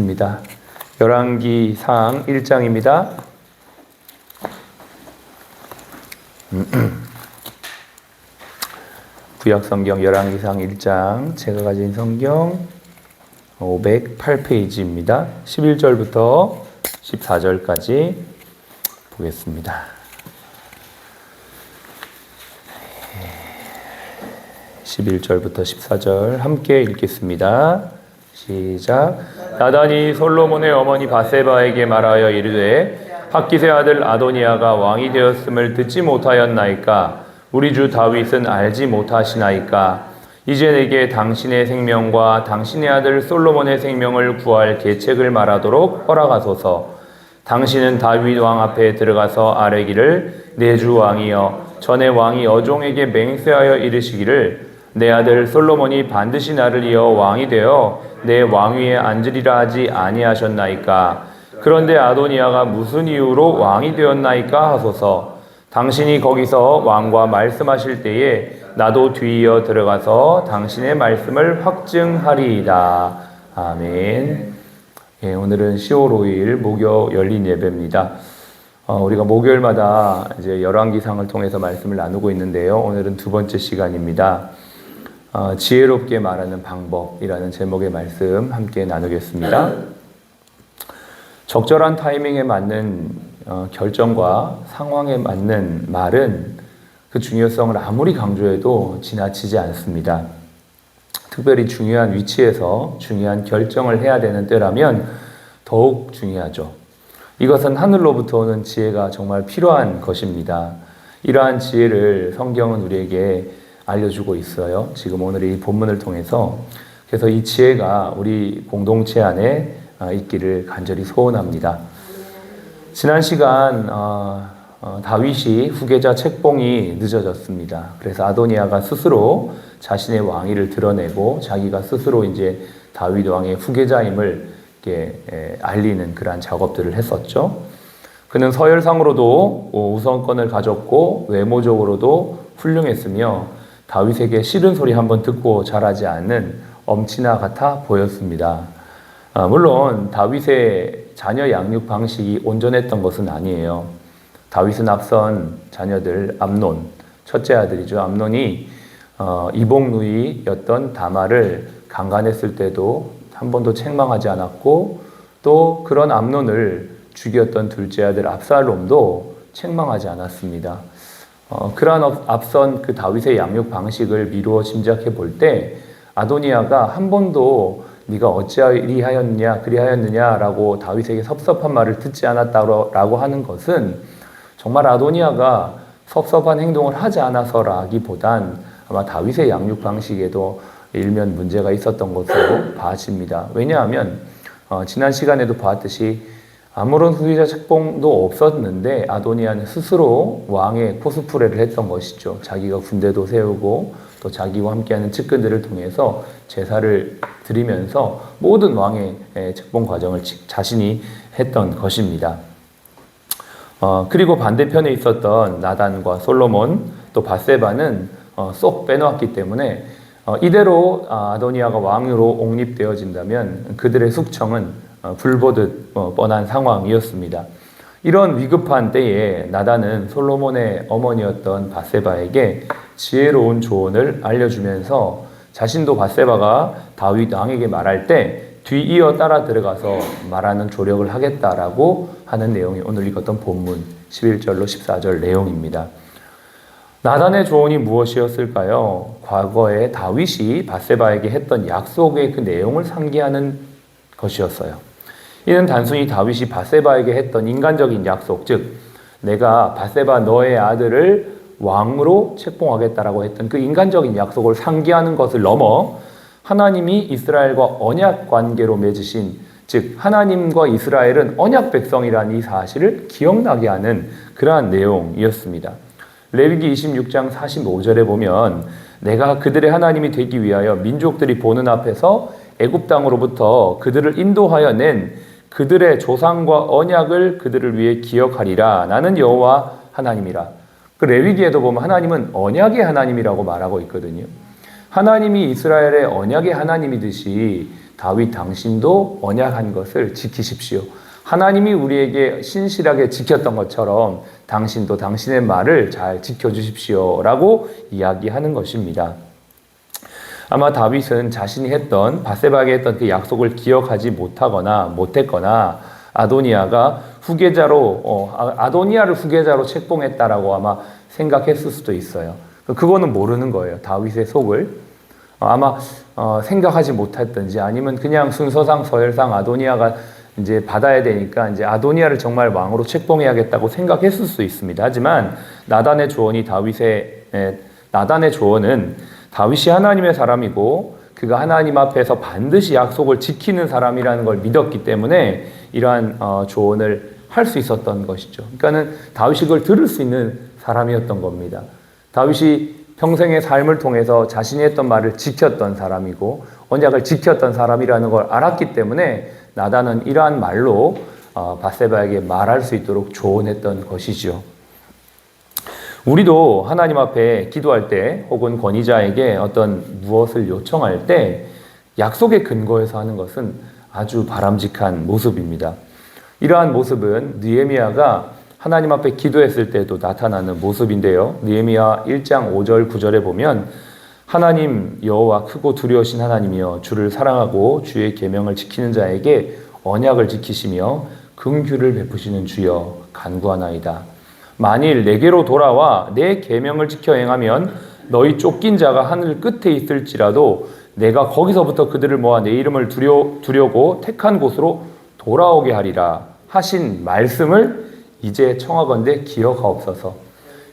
읽겠습니다. 열왕기상 1장입니다. 구약성경 열왕기상 1장, 제가 가진 성경 508페이지입니다. 11절부터 14절까지 보겠습니다. 11절부터 14절 함께 읽겠습니다. 시작. 나단이 솔로몬의 어머니 바세바에게 말하여 이르되 핫깃의 아들 아도니아가 왕이 되었음을 듣지 못하였나이까? 우리 주 다윗은 알지 못하시나이까? 이제 내게 당신의 생명과 당신의 아들 솔로몬의 생명을 구할 계책을 말하도록 허락하소서. 당신은 다윗 왕 앞에 들어가서 아뢰기를 내 주 왕이여, 전에 왕이 여종에게 맹세하여 이르시기를 내 아들 솔로몬이 반드시 나를 이어 왕이 되어 내 왕위에 앉으리라 하지 아니하셨나이까? 그런데 아도니아가 무슨 이유로 왕이 되었나이까 하소서. 당신이 거기서 왕과 말씀하실 때에 나도 뒤이어 들어가서 당신의 말씀을 확증하리이다. 아멘. 예, 오늘은 10월 5일 목요 열린 예배입니다. 우리가 목요일마다 이제 열왕기상을 통해서 말씀을 나누고 있는데요. 오늘은 두 번째 시간입니다. 지혜롭게 말하는 방법이라는 제목의 말씀 함께 나누겠습니다. 적절한 타이밍에 맞는 결정과 상황에 맞는 말은 그 중요성을 아무리 강조해도 지나치지 않습니다. 특별히 중요한 위치에서 중요한 결정을 해야 되는 때라면 더욱 중요하죠. 이것은 하늘로부터 오는 지혜가 정말 필요한 것입니다. 이러한 지혜를 성경은 우리에게 알려주고 있어요. 지금 오늘 이 본문을 통해서. 그래서 이 지혜가 우리 공동체 안에 있기를 간절히 소원합니다. 지난 시간 다윗이 후계자 책봉이 늦어졌습니다. 그래서 아도니아가 스스로 자신의 왕위를 드러내고 자기가 스스로 이제 다윗 왕의 후계자임을 이렇게 알리는 그러한 작업들을 했었죠. 그는 서열상으로도 우선권을 가졌고 외모적으로도 훌륭했으며 다윗에게 싫은 소리 한번 듣고 자라지 않는 엄친아 같아 보였습니다. 물론 다윗의 자녀 양육 방식이 온전했던 것은 아니에요. 다윗은 앞선 자녀들 암논, 첫째 아들이죠. 암논이 이복누이였던 다말을 강간했을 때도 한 번도 책망하지 않았고, 또 그런 암논을 죽였던 둘째 아들 압살롬도 책망하지 않았습니다. 그러한 앞선 그 다윗의 양육 방식을 미루어 짐작해 볼 때 아도니아가 한 번도 네가 어찌하였느냐 그리하였느냐라고 다윗에게 섭섭한 말을 듣지 않았다라고 하는 것은 정말 아도니아가 섭섭한 행동을 하지 않아서라기보단 아마 다윗의 양육 방식에도 일면 문제가 있었던 것으로 봐집니다. 왜냐하면 지난 시간에도 보았듯이 아무런 후계자 책봉도 없었는데 아도니아는 스스로 왕의 코스프레를 했던 것이죠. 자기가 군대도 세우고 또 자기와 함께하는 측근들을 통해서 제사를 드리면서 모든 왕의 책봉 과정을 자신이 했던 것입니다. 그리고 반대편에 있었던 나단과 솔로몬 또 바세바는 쏙 빼놓았기 때문에 이대로 아도니아가 왕으로 옹립되어진다면 그들의 숙청은 불보듯 뻔한 상황이었습니다. 이런 위급한 때에 나단은 솔로몬의 어머니였던 바세바에게 지혜로운 조언을 알려주면서 자신도 바세바가 다윗 왕에게 말할 때 뒤이어 따라 들어가서 말하는 조력을 하겠다라고 하는 내용이 오늘 읽었던 본문 11절로 14절 내용입니다. 나단의 조언이 무엇이었을까요? 과거에 다윗이 바세바에게 했던 약속의 그 내용을 상기하는 것이었어요. 이는 단순히 다윗이 바세바에게 했던 인간적인 약속, 즉 내가 바세바 너의 아들을 왕으로 책봉하겠다라고 했던 그 인간적인 약속을 상기하는 것을 넘어 하나님이 이스라엘과 언약 관계로 맺으신, 즉 하나님과 이스라엘은 언약 백성이라는 이 사실을 기억나게 하는 그러한 내용이었습니다. 레위기 26장 45절에 보면 내가 그들의 하나님이 되기 위하여 민족들이 보는 앞에서 애굽 땅으로부터 그들을 인도하여 낸 그들의 조상과 언약을 그들을 위해 기억하리라. 나는 여호와 하나님이라. 그 레위기에도 보면 하나님은 언약의 하나님이라고 말하고 있거든요. 하나님이 이스라엘의 언약의 하나님이듯이 다윗 당신도 언약한 것을 지키십시오. 하나님이 우리에게 신실하게 지켰던 것처럼 당신도 당신의 말을 잘 지켜주십시오 라고 이야기하는 것입니다. 아마 다윗은 자신이 했던 밧세바에게 했던 그 약속을 기억하지 못했거나 아도니아를 후계자로 책봉했다라고 아마 생각했을 수도 있어요. 그거는 모르는 거예요. 다윗의 속을 아마 생각하지 못했든지 아니면 그냥 순서상 서열상 아도니아가 이제 받아야 되니까 이제 아도니아를 정말 왕으로 책봉해야겠다고 생각했을 수 있습니다. 하지만 나단의 조언은 다윗이 하나님의 사람이고 그가 하나님 앞에서 반드시 약속을 지키는 사람이라는 걸 믿었기 때문에 이러한 조언을 할 수 있었던 것이죠. 그러니까는 다윗이 그걸 들을 수 있는 사람이었던 겁니다. 다윗이 평생의 삶을 통해서 자신이 했던 말을 지켰던 사람이고 언약을 지켰던 사람이라는 걸 알았기 때문에 나단은 이러한 말로 밧세바에게 말할 수 있도록 조언했던 것이지요. 우리도 하나님 앞에 기도할 때 혹은 권위자에게 어떤 무엇을 요청할 때 약속의 근거에서 하는 것은 아주 바람직한 모습입니다. 이러한 모습은 느헤미야가 하나님 앞에 기도했을 때도 나타나는 모습인데요. 느헤미야 1장 5절 9절에 보면 하나님 여호와 크고 두려우신 하나님이여 주를 사랑하고 주의 계명을 지키는 자에게 언약을 지키시며 긍휼을 베푸시는 주여 간구하나이다. 만일 내게로 돌아와 내 계명을 지켜 행하면 너희 쫓긴 자가 하늘 끝에 있을지라도 내가 거기서부터 그들을 모아 내 이름을 두려고 택한 곳으로 돌아오게 하리라 하신 말씀을 이제 청하건대 기억하옵소서.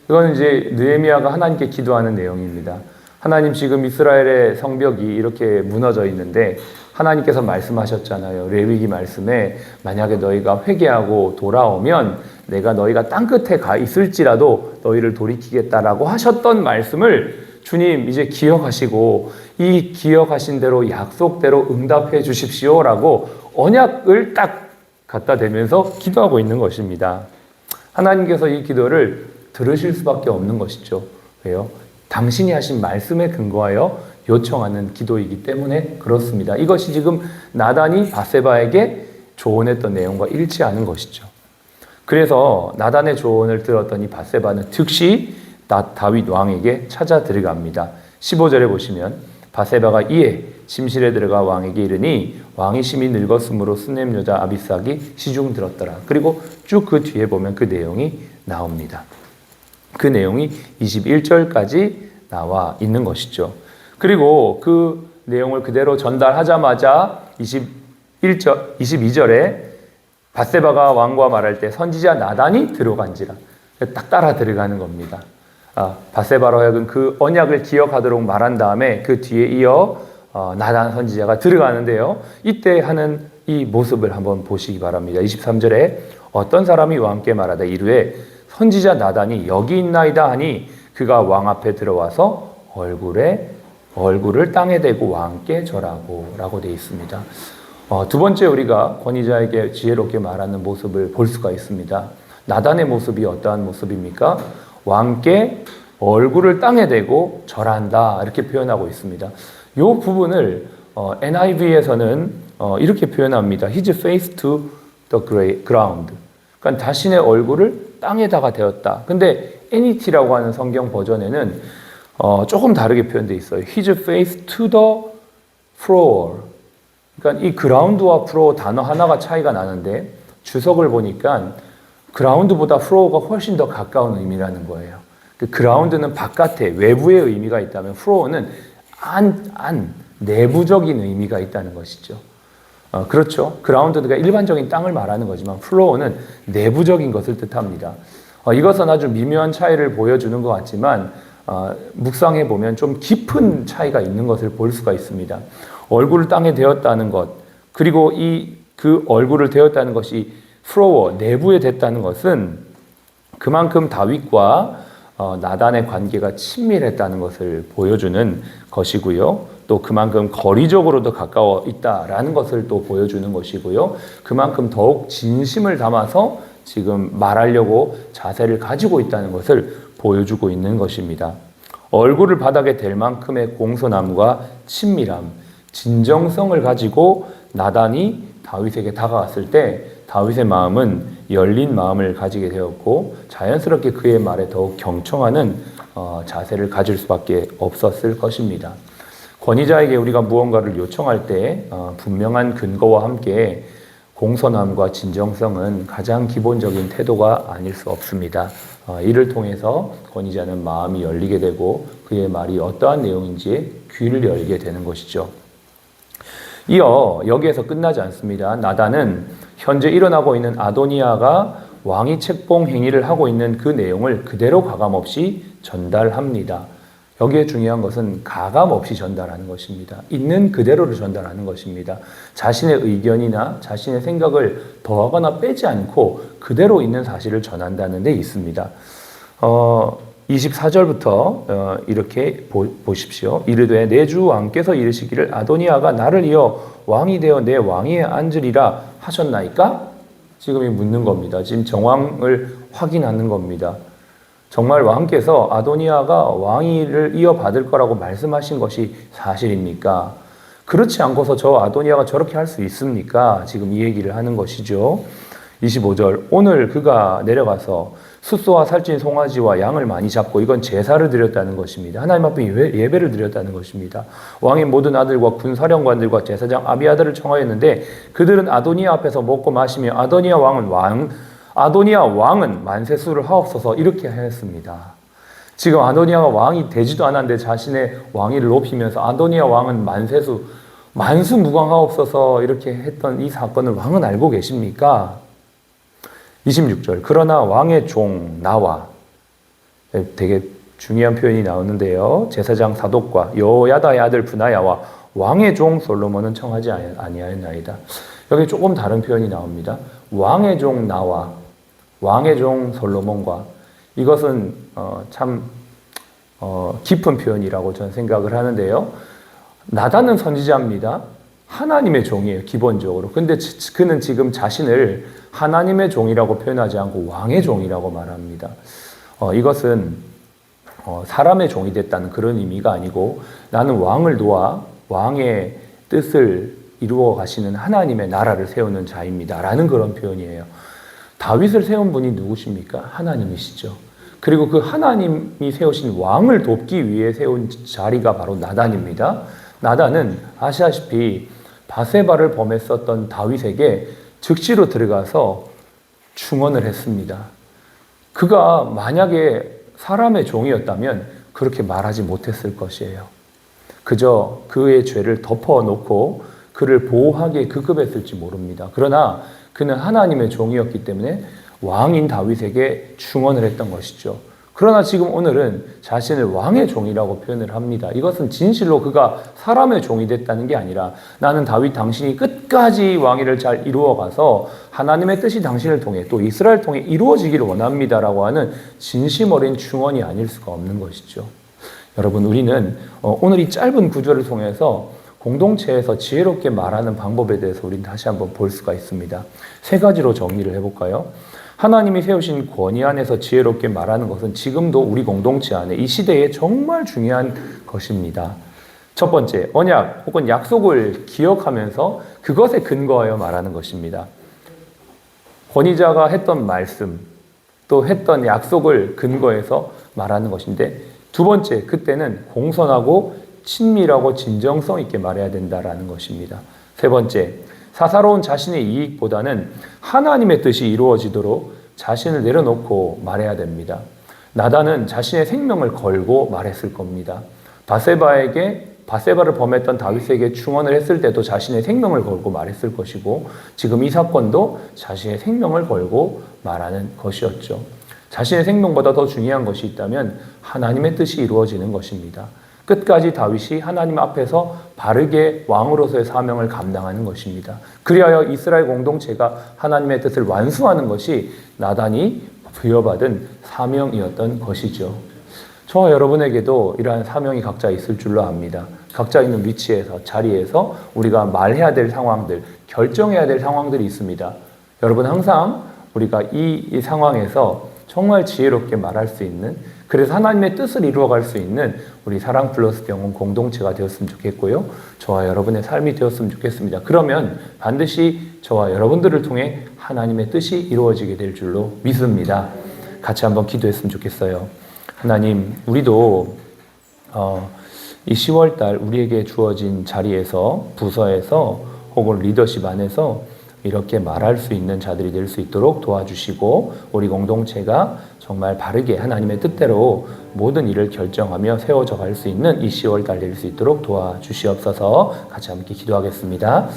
이건 이제 느헤미야가 하나님께 기도하는 내용입니다. 하나님 지금 이스라엘의 성벽이 이렇게 무너져 있는데 하나님께서 말씀하셨잖아요. 레위기 말씀에 만약에 너희가 회개하고 돌아오면 내가 너희가 땅끝에 가 있을지라도 너희를 돌이키겠다라고 하셨던 말씀을 주님 이제 기억하시고 이 기억하신 대로 약속대로 응답해 주십시오라고 언약을 딱 갖다 대면서 기도하고 있는 것입니다. 하나님께서 이 기도를 들으실 수밖에 없는 것이죠. 왜요? 당신이 하신 말씀에 근거하여 요청하는 기도이기 때문에 그렇습니다. 이것이 지금 나단이 밧세바에게 조언했던 내용과 일치하는 것이죠. 그래서 나단의 조언을 들었더니 밧세바는 즉시 다윗 왕에게 찾아 들어갑니다. 15절에 보시면 밧세바가 이에 침실에 들어가 왕에게 이르니 왕이 심히 늙었으므로 수넴 여자 아비삭이 시중 들었더라. 그리고 쭉 그 뒤에 보면 그 내용이 나옵니다. 그 내용이 21절까지 나와 있는 것이죠. 그리고 그 내용을 그대로 전달하자마자 22절에 밧세바가 왕과 말할 때 선지자 나단이 들어간지라. 딱 따라 들어가는 겁니다. 밧세바로 하여금 그 언약을 기억하도록 말한 다음에 그 뒤에 이어 나단 선지자가 들어가는데요. 이때 하는 이 모습을 한번 보시기 바랍니다. 23절에 어떤 사람이 왕께 말하다 이르되 선지자 나단이 여기 있나이다 하니 그가 왕 앞에 들어와서 얼굴을 땅에 대고 왕께 절하고 라고 되어 있습니다. 두 번째 우리가 권위자에게 지혜롭게 말하는 모습을 볼 수가 있습니다. 나단의 모습이 어떠한 모습입니까? 왕께 얼굴을 땅에 대고 절한다 이렇게 표현하고 있습니다. 이 부분을 NIV에서는 이렇게 표현합니다. His face to the ground. 그러니까 자신의 얼굴을 땅에다가 대었다. 근데 NET라고 하는 성경 버전에는 조금 다르게 표현되어 있어요. His face to the floor. 그러니까 이 ground와 floor 단어 하나가 차이가 나는데 주석을 보니까 ground보다 floor가 훨씬 더 가까운 의미라는 거예요. 그 ground는 바깥에 외부의 의미가 있다면 floor는 내부적인 의미가 있다는 것이죠. 그렇죠. ground가 일반적인 땅을 말하는 거지만 floor는 내부적인 것을 뜻합니다. 이것은 아주 미묘한 차이를 보여주는 것 같지만 묵상해 보면 좀 깊은 차이가 있는 것을 볼 수가 있습니다. 얼굴을 땅에 대었다는 것, 그리고 그 얼굴을 대었다는 것이 floor, 내부에 됐다는 것은 그만큼 다윗과 나단의 관계가 친밀했다는 것을 보여주는 것이고요. 또 그만큼 거리적으로도 가까워 있다라는 것을 또 보여주는 것이고요. 그만큼 더욱 진심을 담아서 지금 말하려고 자세를 가지고 있다는 것을 보여주고 있는 것입니다. 얼굴을 바닥에 댈 만큼의 공손함과 친밀함, 진정성을 가지고 나단이 다윗에게 다가왔을 때 다윗의 마음은 열린 마음을 가지게 되었고 자연스럽게 그의 말에 더욱 경청하는 자세를 가질 수밖에 없었을 것입니다. 권위자에게 우리가 무언가를 요청할 때 분명한 근거와 함께 공손함과 진정성은 가장 기본적인 태도가 아닐 수 없습니다. 이를 통해서 권위자는 마음이 열리게 되고 그의 말이 어떠한 내용인지에 귀를 열게 되는 것이죠. 이어 여기에서 끝나지 않습니다. 나단은 현재 일어나고 있는 아도니아가 왕위 책봉 행위를 하고 있는 그 내용을 그대로 가감없이 전달합니다. 여기에 중요한 것은 가감없이 전달하는 것입니다. 있는 그대로를 전달하는 것입니다. 자신의 의견이나 자신의 생각을 더하거나 빼지 않고 그대로 있는 사실을 전한다는 데 있습니다. 24절부터 이렇게 보십시오. 이르되 내 주 왕께서 이르시기를 아도니아가 나를 이어 왕이 되어 내 왕위에 앉으리라 하셨나이까? 지금 묻는 겁니다. 지금 정황을 확인하는 겁니다. 정말 왕께서 아도니아가 왕위를 이어받을 거라고 말씀하신 것이 사실입니까? 그렇지 않고서 저 아도니아가 저렇게 할 수 있습니까? 지금 이 얘기를 하는 것이죠. 25절 오늘 그가 내려가서 숫소와 살찐 송아지와 양을 많이 잡고 이건 제사를 드렸다는 것입니다. 하나님 앞에 예배를 드렸다는 것입니다. 왕의 모든 아들과 군사령관들과 제사장 아비아들을 청하였는데 그들은 아도니아 앞에서 먹고 마시며 아도니아 왕은 만세수를 하옵소서 이렇게 하였습니다. 지금 아도니아가 왕이 되지도 않았는데 자신의 왕위를 높이면서 아도니아 왕은 만수무강하옵소서 이렇게 했던 이 사건을 왕은 알고 계십니까? 26절 그러나 왕의 종 나와 되게 중요한 표현이 나오는데요. 제사장 사독과 여호야다의 아들 브나야와 왕의 종 솔로몬은 청하지 아니하였나이다. 여기 조금 다른 표현이 나옵니다. 왕의 종 나와 왕의 종 솔로몬과 이것은 참 깊은 표현이라고 저는 생각을 하는데요. 나단은 선지자입니다. 하나님의 종이에요, 기본적으로. 근데 그는 지금 자신을 하나님의 종이라고 표현하지 않고 왕의 종이라고 말합니다. 이것은 사람의 종이 됐다는 그런 의미가 아니고 나는 왕을 도와 왕의 뜻을 이루어 가시는 하나님의 나라를 세우는 자입니다. 라는 그런 표현이에요. 다윗을 세운 분이 누구십니까? 하나님이시죠. 그리고 그 하나님이 세우신 왕을 돕기 위해 세운 자리가 바로 나단입니다. 나단은 아시다시피 바세바를 범했었던 다윗에게 즉시로 들어가서 충언을 했습니다. 그가 만약에 사람의 종이었다면 그렇게 말하지 못했을 것이에요. 그저 그의 죄를 덮어놓고 그를 보호하기에 급급했을지 모릅니다. 그러나 그는 하나님의 종이었기 때문에 왕인 다윗에게 충언을 했던 것이죠. 그러나 지금 오늘은 자신을 왕의 종이라고 표현을 합니다. 이것은 진실로 그가 사람의 종이 됐다는 게 아니라 나는 다윗 당신이 끝까지 왕위를 잘 이루어가서 하나님의 뜻이 당신을 통해 또 이스라엘 통해 이루어지기를 원합니다라고 하는 진심 어린 충언이 아닐 수가 없는 것이죠. 여러분 우리는 오늘 이 짧은 구절을 통해서 공동체에서 지혜롭게 말하는 방법에 대해서 우리는 다시 한번 볼 수가 있습니다. 세 가지로 정리를 해볼까요? 하나님이 세우신 권위 안에서 지혜롭게 말하는 것은 지금도 우리 공동체 안에 이 시대에 정말 중요한 것입니다. 첫 번째, 언약 혹은 약속을 기억하면서 그것에 근거하여 말하는 것입니다. 권위자가 했던 말씀, 또 했던 약속을 근거해서 말하는 것인데 두 번째, 그때는 공손하고 친밀하고 진정성 있게 말해야 된다라는 것입니다. 세 번째, 사사로운 자신의 이익보다는 하나님의 뜻이 이루어지도록 자신을 내려놓고 말해야 됩니다. 나단은 자신의 생명을 걸고 말했을 겁니다. 바세바를 범했던 다윗에게 충언을 했을 때도 자신의 생명을 걸고 말했을 것이고 지금 이 사건도 자신의 생명을 걸고 말하는 것이었죠. 자신의 생명보다 더 중요한 것이 있다면 하나님의 뜻이 이루어지는 것입니다. 끝까지 다윗이 하나님 앞에서 바르게 왕으로서의 사명을 감당하는 것입니다. 그리하여 이스라엘 공동체가 하나님의 뜻을 완수하는 것이 나단이 부여받은 사명이었던 것이죠. 저와 여러분에게도 이러한 사명이 각자 있을 줄로 압니다. 각자 있는 위치에서, 자리에서 우리가 말해야 될 상황들, 결정해야 될 상황들이 있습니다. 여러분 항상 우리가 이 상황에서 정말 지혜롭게 말할 수 있는 그래서 하나님의 뜻을 이루어갈 수 있는 우리 사랑 플러스 병원 공동체가 되었으면 좋겠고요. 저와 여러분의 삶이 되었으면 좋겠습니다. 그러면 반드시 저와 여러분들을 통해 하나님의 뜻이 이루어지게 될 줄로 믿습니다. 같이 한번 기도했으면 좋겠어요. 하나님, 우리도 이 10월달 우리에게 주어진 자리에서, 부서에서 혹은 리더십 안에서 이렇게 말할 수 있는 자들이 될 수 있도록 도와주시고, 우리 공동체가 정말 바르게 하나님의 뜻대로 모든 일을 결정하며 세워져 갈 수 있는 이 10월달 될 수 있도록 도와주시옵소서. 같이 함께 기도하겠습니다.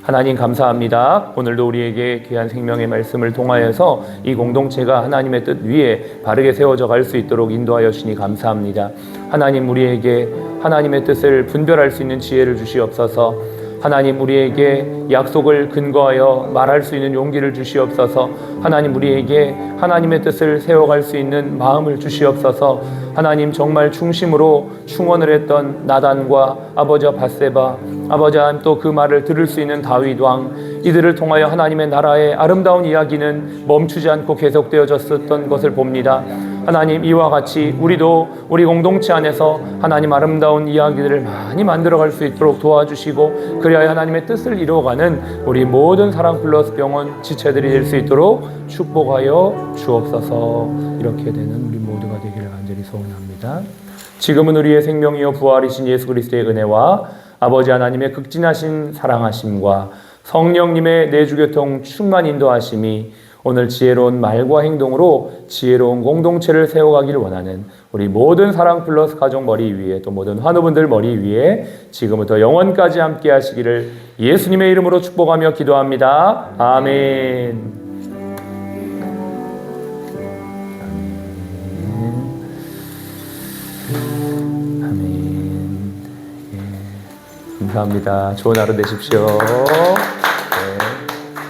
하나님 감사합니다. 오늘도 우리에게 귀한 생명의 말씀을 통하여서 이 공동체가 하나님의 뜻 위에 바르게 세워져 갈 수 있도록 인도하여 주시니 감사합니다. 하나님, 우리에게 하나님의 뜻을 분별할 수 있는 지혜를 주시옵소서. 하나님, 우리에게 약속을 근거하여 말할 수 있는 용기를 주시옵소서. 하나님, 우리에게 하나님의 뜻을 세워갈 수 있는 마음을 주시옵소서. 하나님, 정말 중심으로 충원을 했던 나단과 아버지와 밧세바, 아버지와 또 그 말을 들을 수 있는 다윗 왕, 이들을 통하여 하나님의 나라의 아름다운 이야기는 멈추지 않고 계속되어졌었던 것을 봅니다. 하나님, 이와 같이 우리도 우리 공동체 안에서 하나님 아름다운 이야기들을 많이 만들어갈 수 있도록 도와주시고, 그리하여 하나님의 뜻을 이루어가는 우리 모든 사랑 플러스 병원 지체들이 될 수 있도록 축복하여 주옵소서. 이렇게 되는 우리 모두가 되기를 간절히 소원합니다. 지금은 우리의 생명이요 부활이신 예수 그리스도의 은혜와 아버지 하나님의 극진하신 사랑하심과 성령님의 내주교통 충만 인도하심이 오늘 지혜로운 말과 행동으로 지혜로운 공동체를 세워가기를 원하는 우리 모든 사랑 플러스 가족 머리 위에, 또 모든 환우분들 머리 위에 지금부터 영원까지 함께 하시기를 예수님의 이름으로 축복하며 기도합니다. 아멘. 감사합니다. 좋은 하루 되십시오.